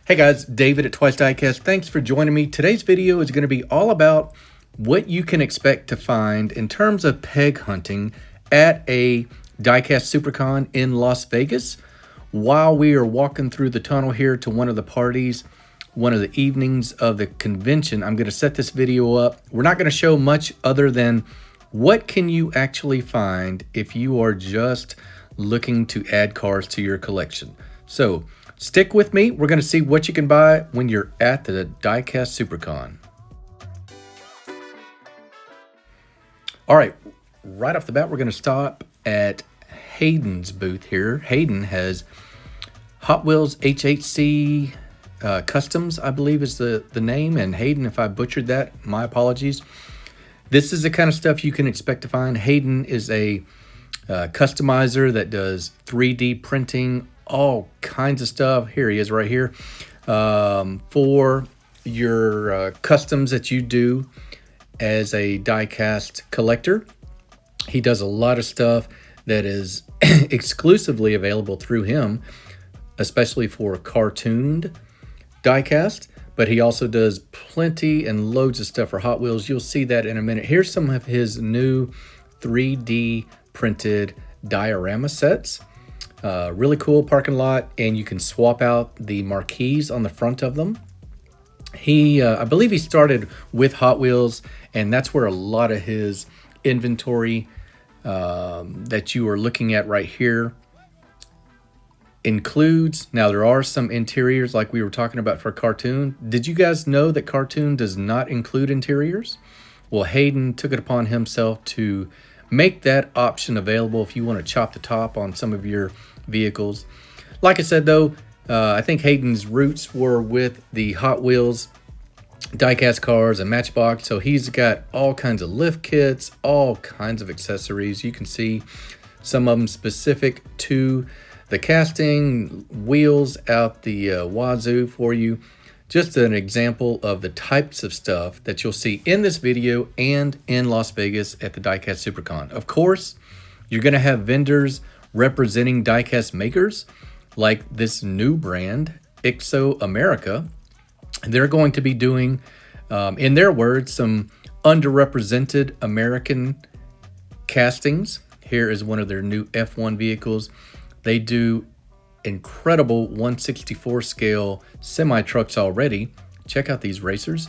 Hey guys, David at Twice Diecast. Thanks for joining me. Today's video is going to be all about what you can expect to find in terms of peg hunting at a Diecast Supercon in Las Vegas. While we are walking through the tunnel here to one of the parties, one of the evenings of the convention, I'm going to set this video up. We're not going to show much other than what can you actually find if you are just looking to add cars to your collection. So stick with me. We're going to see what you can buy when you're at the Diecast Supercon. All right, right off the bat, we're going to stop at Hayden's booth here. Hayden has Hot Wheels HHC Customs, I believe is the name. And Hayden, if I butchered that, my apologies. This is the kind of stuff you can expect to find. Hayden is a customizer that does 3D printing, all kinds of stuff. Here he is right here. For your customs that you do as a diecast collector. He does a lot of stuff that is exclusively available through him, especially for cartooned diecast, but he also does plenty and loads of stuff for Hot Wheels. You'll see that in a minute. Here's some of his new 3D printed diorama sets. Really cool parking lot, and you can swap out the marquees on the front of them. I believe he started with Hot Wheels, and that's where a lot of his inventory that you are looking at right here includes. Now, there are some interiors like we were talking about for cartoon. Did you guys know that cartoon does not include interiors? Well, Hayden took it upon himself to make that option available if you want to chop the top on some of your vehicles. Like I said, though, I think Hayden's roots were with the Hot Wheels diecast cars and Matchbox, so he's got all kinds of lift kits, all kinds of accessories. You can see some of them specific to the casting, wheels out the wazoo for you. Just an example of the types of stuff that you'll see in this video and in Las Vegas at the Diecast Supercon. Of course, you're going to have vendors representing diecast makers like this new brand, IXO America. They're going to be doing, in their words, some underrepresented American castings. Here is one of their new F1 vehicles. They do incredible 1/64 scale semi trucks already. Check out these racers.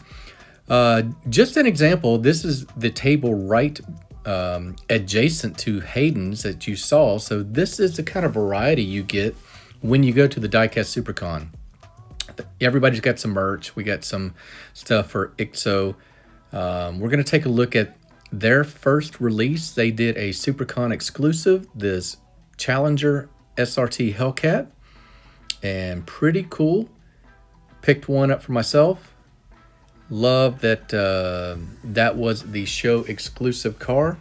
Just an example, this is the table right adjacent to Hayden's that you saw. So this is the kind of variety you get when you go to the Diecast Supercon. Everybody's got some merch. We got some stuff for IXO. We're going to take a look at their first release. They did a Supercon exclusive, this Challenger SRT Hellcat, and pretty cool. Picked one up for myself. Love that that was the show exclusive car.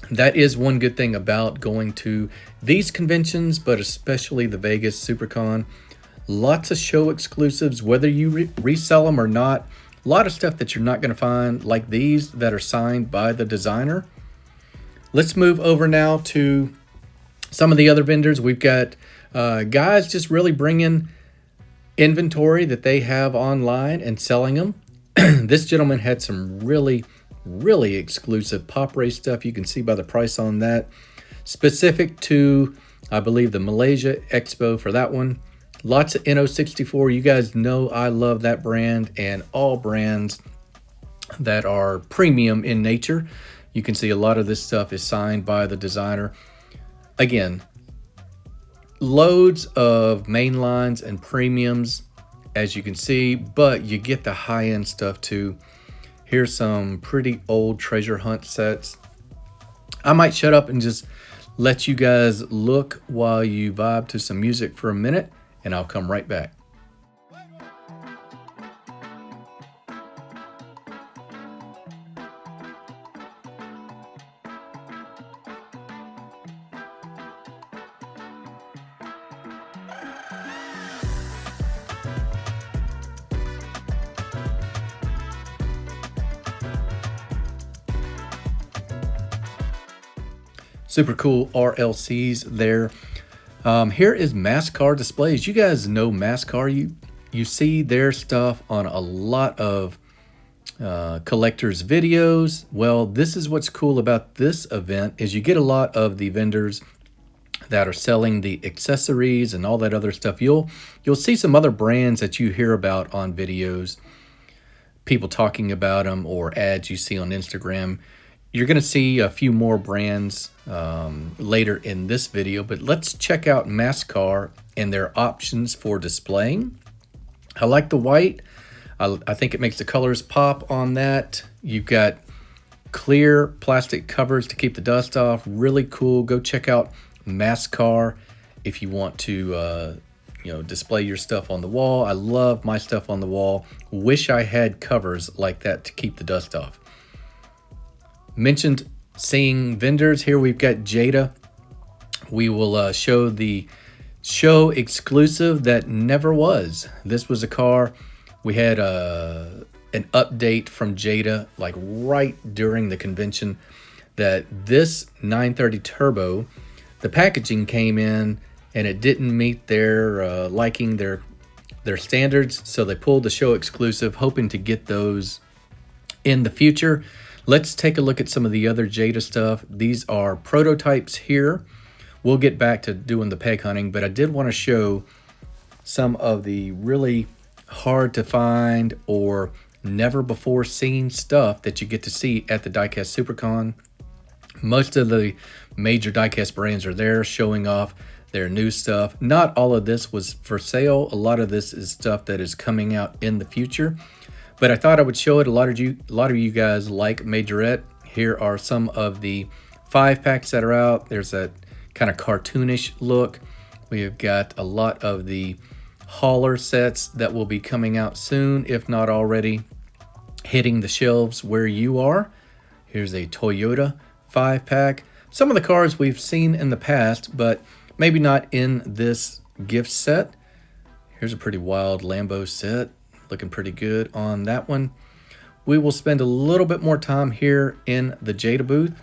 That is one good thing about going to these conventions, but especially the Vegas Supercon. Lots of show exclusives, whether you resell them or not. A lot of stuff that you're not going to find, like these that are signed by the designer. Let's move over now to some of the other vendors. We've got guys just really bringing inventory that they have online and selling them. This gentleman had some really exclusive pop race stuff. You can see by the price on that. Specific to, I believe, the Malaysia Expo for that one. Lots of NO64. You guys know I love that brand and all brands that are premium in nature. You can see a lot of this stuff is signed by the designer. Again, loads of mainlines and premiums, as you can see, but you get the high-end stuff too. Here's some pretty old treasure hunt sets. I might shut up and just let you guys look while you vibe to some music for a minute, and I'll come right back. Super cool RLCs there. Here is MassCar displays. You guys know MassCar. You see their stuff on a lot of collectors videos. Well, this is what's cool about this event is you get a lot of the vendors that are selling the accessories and all that other stuff. You'll see some other brands that you hear about on videos, people talking about them, or ads you see on Instagram. You're going to see a few more brands later in this video, but let's check out MassCar and their options for displaying. I like the white. I think it makes the colors pop on that. You've got clear plastic covers to keep the dust off. Really cool. Go check out MassCar if you want to display your stuff on the wall. I love my stuff on the wall. Wish I had covers like that to keep the dust off. Mentioned seeing vendors. Here we've got Jada. We will show the show exclusive that never was. This was a car. We had an update from Jada like right during the convention that this 930 Turbo, the packaging came in and it didn't meet their liking, their standards, so they pulled the show exclusive, hoping to get those in the future. Let's take a look at some of the other Jada stuff. These are prototypes here. We'll get back to doing the peg hunting, but I did want to show some of the really hard to find or never before seen stuff that you get to see at the Diecast Supercon. Most of the major diecast brands are there showing off their new stuff. Not all of this was for sale. A lot of this is stuff that is coming out in the future. But I thought I would show it. A lot of you guys like Majorette. Here are some of the 5-packs that are out. There's that kind of cartoonish look. We have got a lot of the hauler sets that will be coming out soon, if not already hitting the shelves where you are. Here's a Toyota 5-pack. Some of the cars we've seen in the past, but maybe not in this gift set. Here's a pretty wild Lambo set. Looking pretty good on that one. We will spend a little bit more time here in the Jada booth.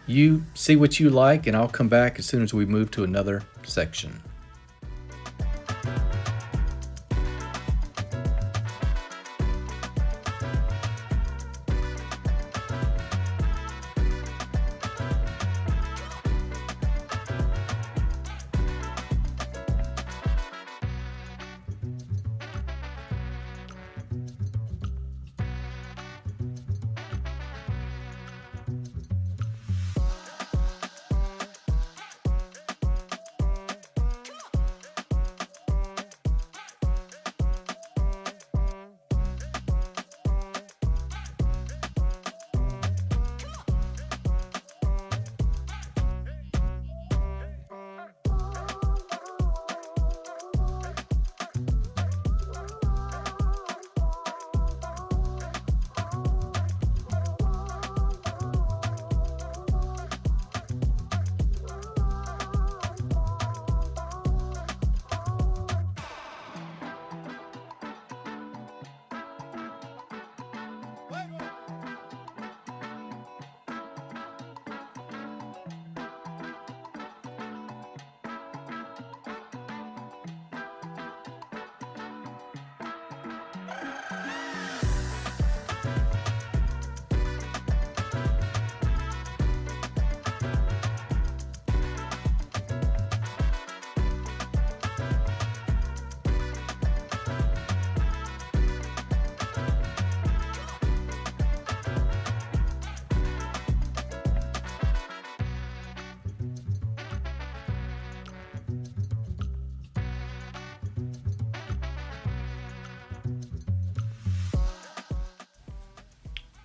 You see what you like, and I'll come back as soon as we move to another section.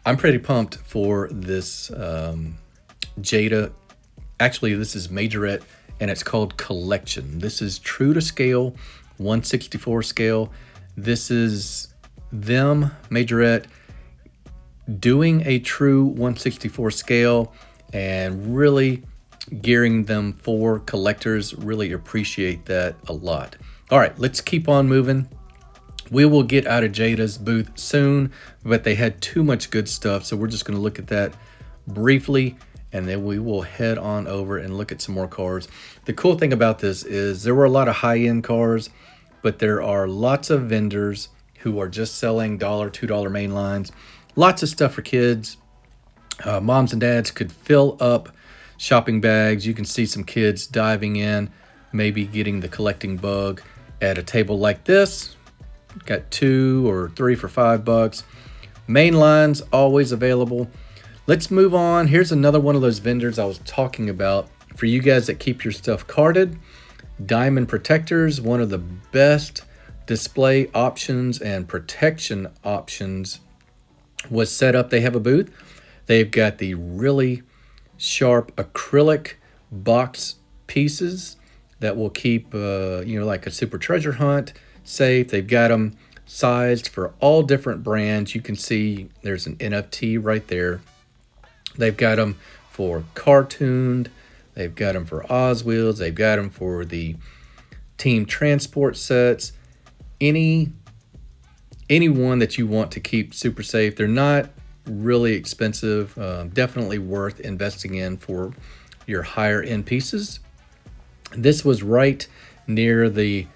I'm pretty pumped for this Jada. Actually, this is Majorette, and it's called Collection. This is true to scale, 1/64 scale. This is them, Majorette, doing a true 1/64 scale and really gearing them for collectors. Really appreciate that a lot. All right, let's keep on moving. We will get out of Jada's booth soon, but they had too much good stuff, so we're just going to look at that briefly and then we will head on over and look at some more cars. The cool thing about this is there were a lot of high-end cars, but there are lots of vendors who are just selling $1, $2 main lines. Lots of stuff for kids. Moms and dads could fill up shopping bags. You can see some kids diving in, maybe getting the collecting bug at a table like this. Got 2 or 3 for $5. Main lines always available. Let's move on. Here's another one of those vendors I was talking about. For you guys that keep your stuff carded, Diamond Protectors, one of the best display options and protection options, was set up. They have a booth. They've got the really sharp acrylic box pieces that will keep, like a Super Treasure Hunt safe. They've got them sized for all different brands. You can see there's an NFT right there. They've got them for cartooned. They've got them for Oswilds. They've got them for the team transport sets. Any one that you want to keep super safe. They're not really expensive. Definitely worth investing in for your higher end pieces. This was right near the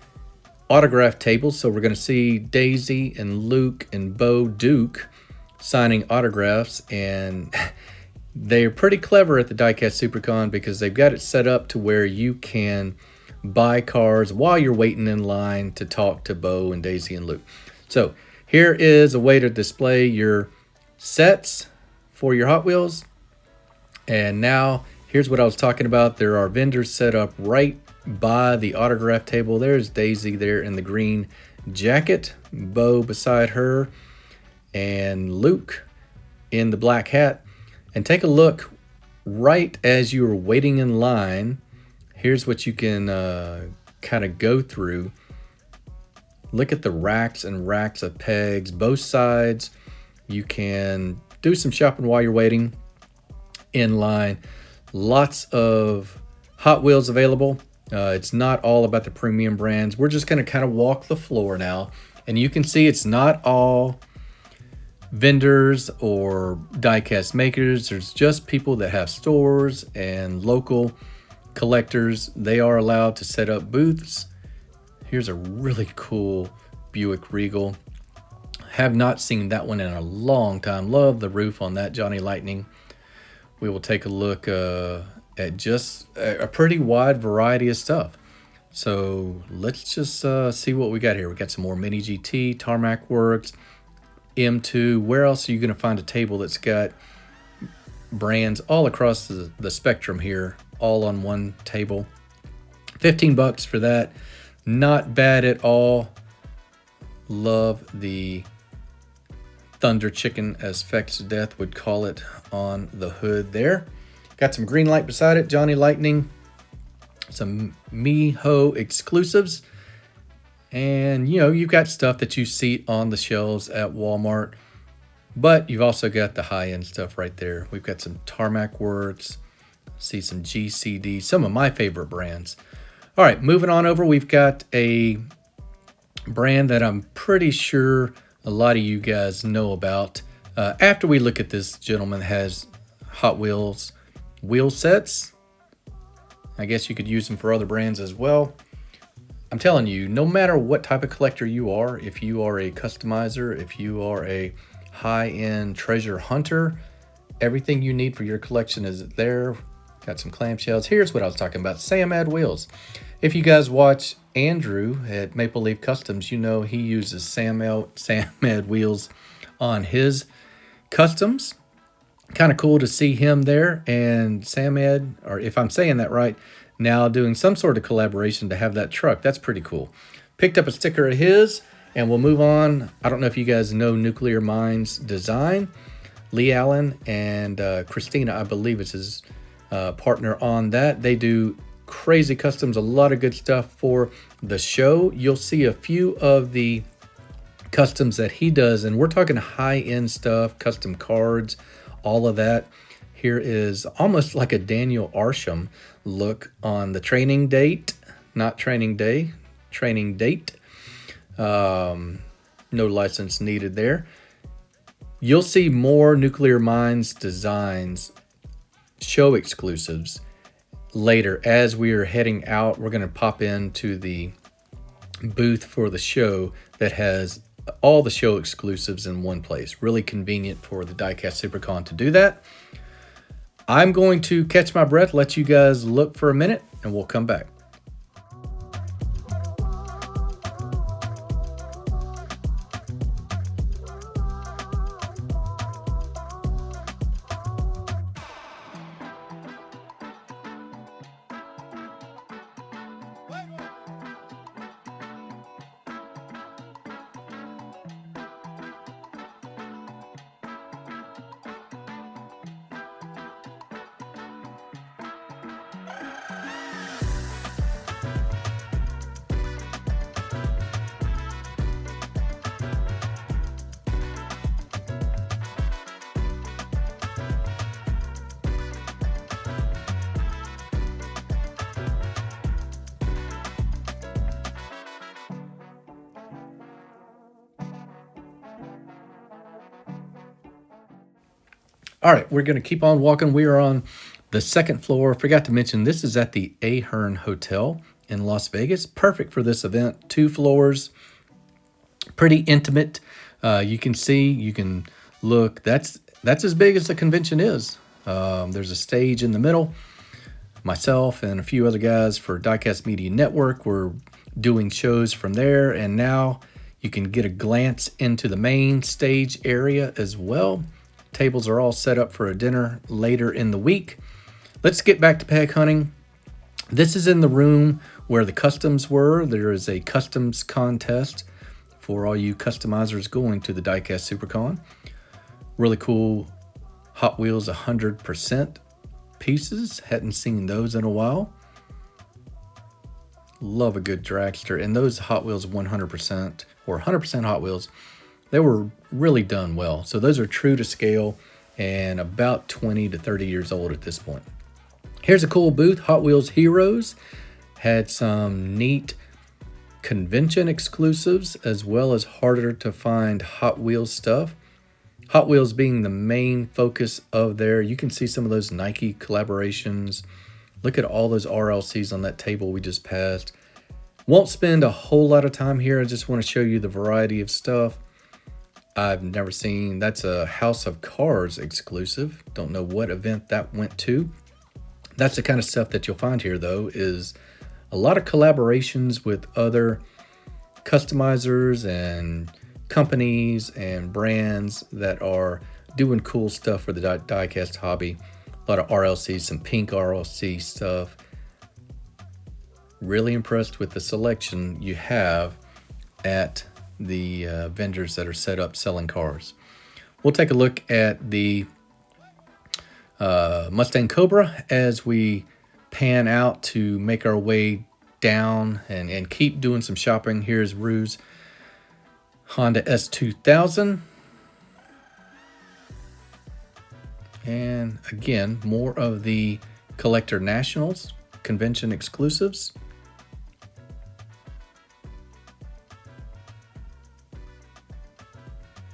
autograph table, so we're going to see Daisy and Luke and Bo Duke signing autographs, and they're pretty clever at the Diecast Supercon because they've got it set up to where you can buy cars while you're waiting in line to talk to Bo and Daisy and Luke. So here is a way to display your sets for your Hot Wheels. And now here's what I was talking about. There are vendors set up right by the autograph table. There's Daisy there in the green jacket, Bo beside her, and Luke in the black hat. And take a look right as you are waiting in line. Here's what you can kind of go through. Look at the racks and racks of pegs, both sides. You can do some shopping while you're waiting in line. Lots of Hot Wheels available. It's not all about the premium brands. We're just going to kind of walk the floor now. And you can see it's not all vendors or diecast makers. There's just people that have stores and local collectors. They are allowed to set up booths. Here's a really cool Buick Regal. Have not seen that one in a long time. Love the roof on that Johnny Lightning. We will take a look at just a pretty wide variety of stuff. So let's just see what we got here. We got some more Mini GT, Tarmac Works, M2. Where else are you going to find a table that's got brands all across the spectrum here, all on one table? $15 for that. Not bad at all. Love the Thunder Chicken, as Fex Death would call it, on the hood there. Got some green light beside it, Johnny Lightning. Some Miho exclusives. And, you've got stuff that you see on the shelves at Walmart. But you've also got the high-end stuff right there. We've got some Tarmac Works. See some GCD, some of my favorite brands. All right, moving on over, we've got a brand that I'm pretty sure a lot of you guys know about. After we look at this gentleman has Hot Wheels wheel sets. I guess you could use them for other brands as well. I'm telling you, no matter what type of collector you are, if you are a customizer, if you are a high-end treasure hunter, everything you need for your collection is there. Got some clamshells. Here's what I was talking about, Samad wheels. If you guys watch Andrew at Maple Leaf Customs, you know he uses Samad wheels on his customs. Kind of cool to see him there, and Samad, or if I'm saying that right, now doing some sort of collaboration to have that truck. That's pretty cool. Picked up a sticker of his, and we'll move on. I don't know if you guys know Nuclear Minds Design. Lee Allen and Christina, I believe it's his partner on that. They do crazy customs, a lot of good stuff for the show. You'll see a few of the customs that he does, and we're talking high-end stuff, custom cards, all of that. Here is almost like a Daniel Arsham look on the training date, not training day, training date. No license needed there. You'll see more Nuclear Minds designs show exclusives later. As we are heading out, we're going to pop into the booth for the show that has all the show exclusives in one place. Really convenient for the Diecast Supercon to do that. I'm going to catch my breath, let you guys look for a minute, and we'll come back. All right, we're going to keep on walking. We are on the second floor. Forgot to mention, this is at the Ahern Hotel in Las Vegas. Perfect for this event. 2 floors, pretty intimate. You can see, you can look. That's as big as the convention is. There's a stage in the middle. Myself and a few other guys for Diecast Media Network were doing shows from there, and now you can get a glance into the main stage area as well. Tables are all set up for a dinner later in the week. Let's get back to peg hunting. This is in the room where the customs were. There is a customs contest for all you customizers going to the Diecast Supercon. Really cool Hot Wheels 100% pieces. Hadn't seen those in a while. Love a good dragster. And those Hot Wheels 100% or 100% Hot Wheels, they were really done well. So those are true to scale and about 20 to 30 years old at this point. Here's a cool booth. Hot Wheels Heroes had some neat convention exclusives as well as harder to find Hot Wheels stuff. Hot Wheels being the main focus of there. You can see some of those Nike collaborations. Look at all those RLCs on that table we just passed. Won't spend a whole lot of time here. I just want to show you the variety of stuff. I've never seen, that's a House of Cars exclusive. Don't know what event that went to. That's the kind of stuff that you'll find here though, is a lot of collaborations with other customizers and companies and brands that are doing cool stuff for the diecast hobby. A lot of RLC, some pink RLC stuff. Really impressed with the selection you have at the vendors that are set up selling cars. We'll take a look at the Mustang Cobra as we pan out to make our way down and keep doing some shopping. Here's Rue's Honda S2000. And again, more of the Collector Nationals convention exclusives.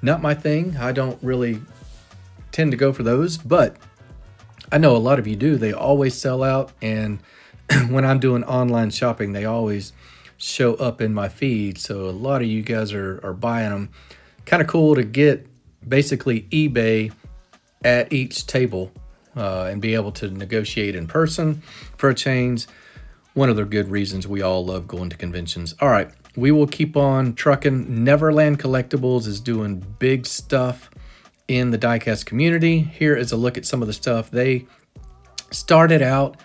Not my thing. I don't really tend to go for those, but I know a lot of you do. They always sell out, and when I'm doing online shopping, they always show up in my feed. So a lot of you guys are buying them. Kind of cool to get basically eBay at each table and be able to negotiate in person for a change. One of the good reasons we all love going to conventions. All right, we will keep on trucking. Neverland Collectibles is doing big stuff in the diecast community. Here is a look at some of the stuff. They started out,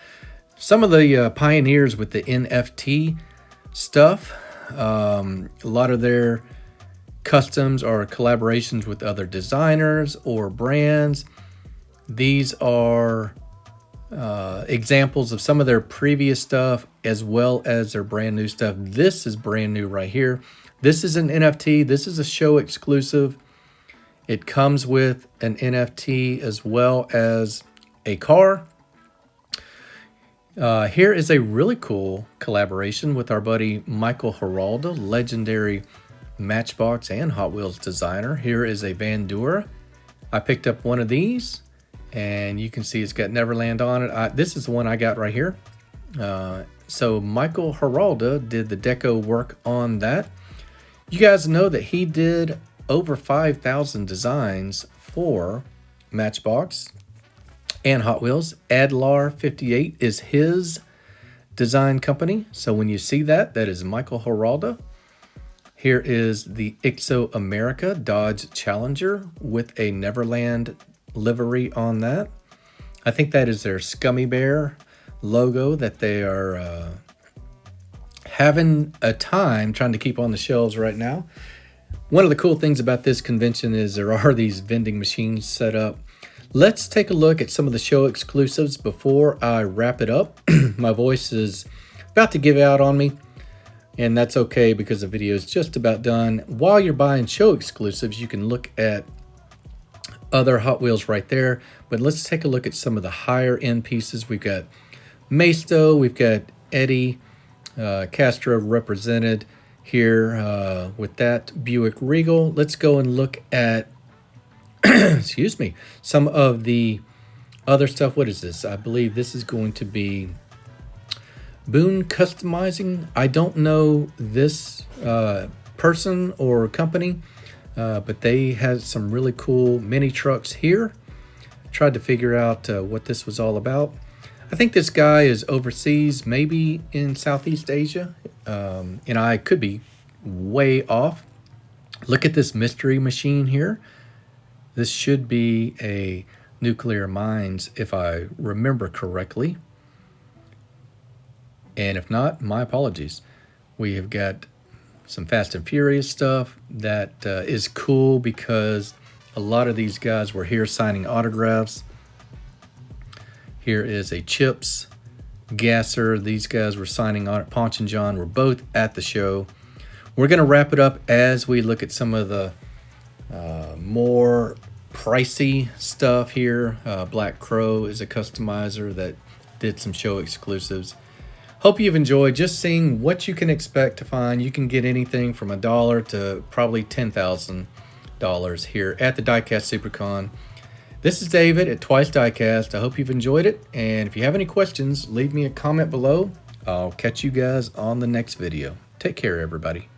some of the pioneers with the NFT stuff. A lot of their customs are collaborations with other designers or brands. These are examples of some of their previous stuff as well as their brand new stuff. This is brand new right here. This is an NFT. This is a show exclusive. It comes with an NFT as well as a car. Here is a really cool collaboration with our buddy Michael Giralda, legendary Matchbox and Hot Wheels designer. Here is a Van Dura. I picked up one of these and you can see it's got Neverland on it. This is the one I got right here. So Michael Giralda did the deco work on that. You guys know that he did over 5,000 designs for Matchbox and Hot Wheels. Adlar 58 is his design company. So when you see that, that is Michael Giralda. Here is the Ixo America Dodge Challenger with a Neverland livery on that. I think that is their Scummy Bear logo that they are having a time trying to keep on the shelves right now. One of the cool things about this convention is there are these vending machines set up. Let's take a look at some of the show exclusives before I wrap it up. My voice is about to give out on me, and that's okay because the video is just about done. While you're buying show exclusives, you can look at other Hot Wheels right there, but let's take a look at some of the higher end pieces. We've got Maisto, we've got Eddie Castro represented here with that Buick Regal. Let's go and look at excuse me, some of the other stuff. What is this? I believe this is going to be Boone Customizing. I don't know this person or company, but they had some really cool mini trucks here. Tried to figure out what this was all about. I think this guy is overseas, maybe in Southeast Asia, and I could be way off. Look at this mystery machine here. This should be a Nuclear Mines, if I remember correctly. And if not, my apologies. We have got some Fast and Furious stuff that is cool because a lot of these guys were here signing autographs. Here is a Chips, Gasser. These guys were signing on it. Ponch and John were both at the show. We're going to wrap it up as we look at some of the more pricey stuff here. Black Crow is a customizer that did some show exclusives. Hope you've enjoyed just seeing what you can expect to find. You can get anything from $1 to probably $10,000 here at the Diecast Supercon. This is David at Twice Diecast. I hope you've enjoyed it. And if you have any questions, leave me a comment below. I'll catch you guys on the next video. Take care, everybody.